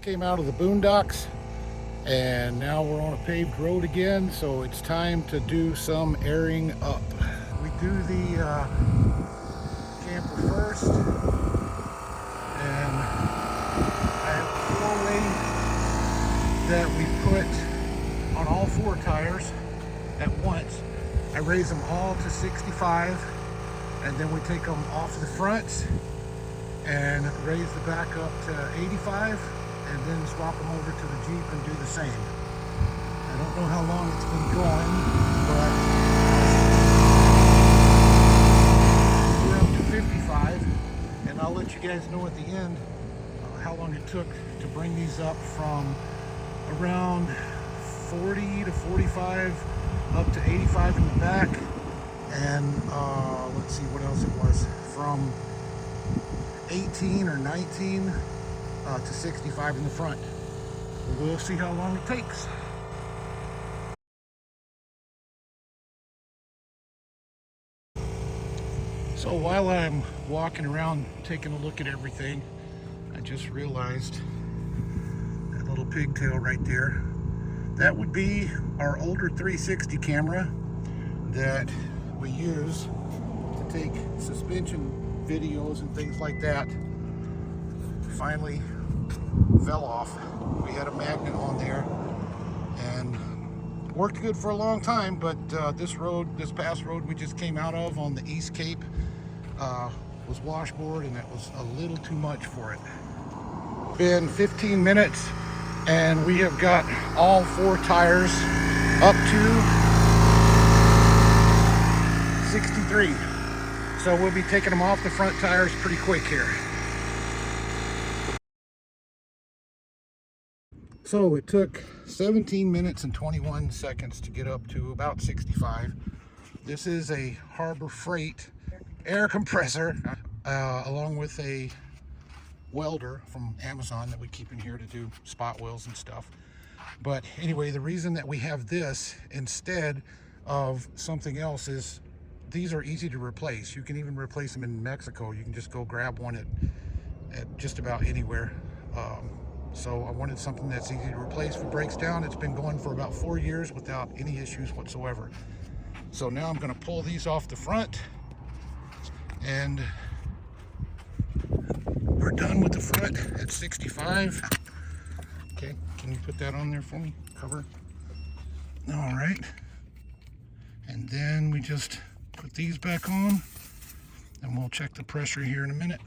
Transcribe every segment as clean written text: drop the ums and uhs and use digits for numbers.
Just came out of the boondocks and now we're on a paved road again, so it's time to do some airing up. We do the camper first, and I have a 4-way that we put on all 4 tires at once. I raise them all to 65, and then we take them off the fronts and raise the back up to 85, and then swap them over to the Jeep and do the same. I don't know how long it's been going, but we're up to 55, and I'll let you guys know at the end how long it took to bring these up from around 40 to 45 up to 85 in the back, and let's see what else it was, from 18 or 19 to 65 in the front. We'll see how long it takes. So while I'm walking around taking a look at everything, I just realized that little pigtail right there, that would be our older 360 camera that we use to take suspension videos and things like that. Finally fell off. We had a magnet on there and worked good for a long time, but this past road we just came out of on the East Cape was washboard, and that was a little too much for it. Been 15 minutes and we have got all 4 tires up to 63. So we'll be taking them off the front tires pretty quick here. So it took 17 minutes and 21 seconds to get up to about 65. This is a Harbor Freight air compressor, along with a welder from Amazon that we keep in here to do spot welds and stuff. But anyway, the reason that we have this instead of something else is these are easy to replace. You can even replace them in Mexico. You can just go grab one at just about anywhere. So I wanted something that's easy to replace. If it breaks down, it's been going for about 4 years without any issues whatsoever. So now I'm going to pull these off the front, and we're done with the front at 65. Okay, can you put that on there for me? Cover. All right. And then we just put these back on, and we'll check the pressure here in a minute.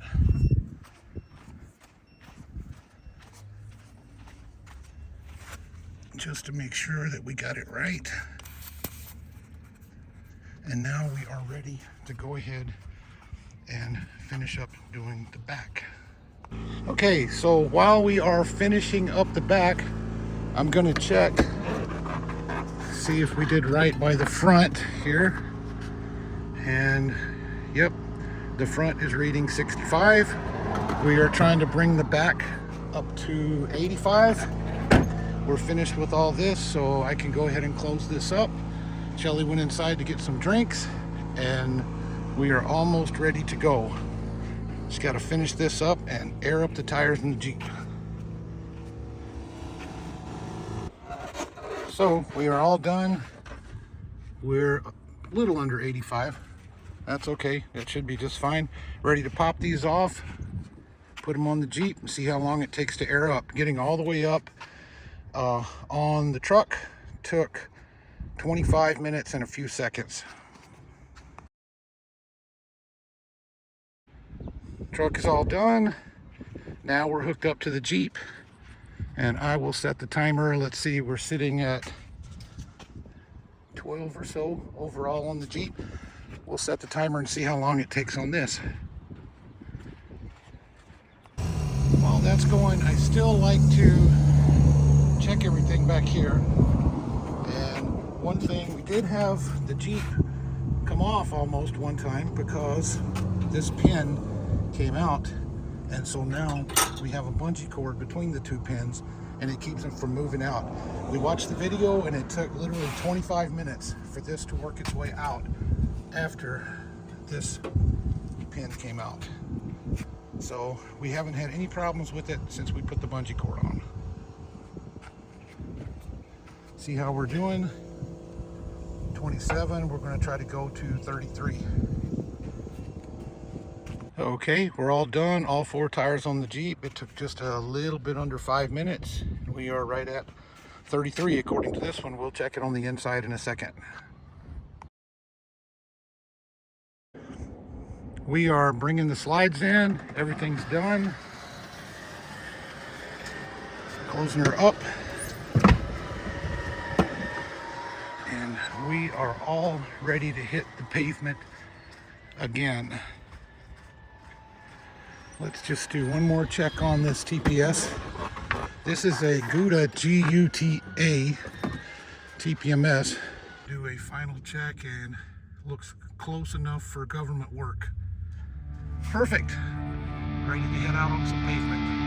Just to make sure that we got it right. And now we are ready to go ahead and finish up doing the back. Okay, so while we are finishing up the back, I'm gonna check, see if we did right by the front here. And yep, the front is reading 65. We are trying to bring the back up to 85. We're finished with all this, so I can go ahead and close this up. Shelly went inside to get some drinks, and we are almost ready to go. Just got to finish this up and air up the tires in the Jeep. So we are all done. We're a little under 85. That's okay, that should be just fine. Ready to pop these off, put them on the Jeep, and see how long it takes to air up. Getting all the way up on the truck took 25 minutes and a few seconds. Truck is all done. Now we're hooked up to the Jeep, and I will set the timer. Let's see, we're sitting at 12 or so overall on the Jeep. We'll set the timer and see how long it takes on this. While that's going, I still like to check everything back here. And one thing, we did have the Jeep come off almost one time because this pin came out, and so now we have a bungee cord between the 2 pins, and it keeps them from moving out. We watched the video, and it took literally 25 minutes for this to work its way out after this pin came out. So we haven't had any problems with it since we put the bungee cord on. See how we're doing. 27, we're going to try to go to 33. Okay, we're all done, all 4 tires on the Jeep. It took just a little bit under 5 minutes. We are right at 33 according to this one. We'll check it on the inside in a second. We are bringing the slides in. Everything's done. Closing her up. And we are all ready to hit the pavement again. Let's just do one more check on this TPS. This is a Gouda G-U-T-A TPMS. Do a final check and looks close enough for government work. Perfect. Ready to head out on some pavement.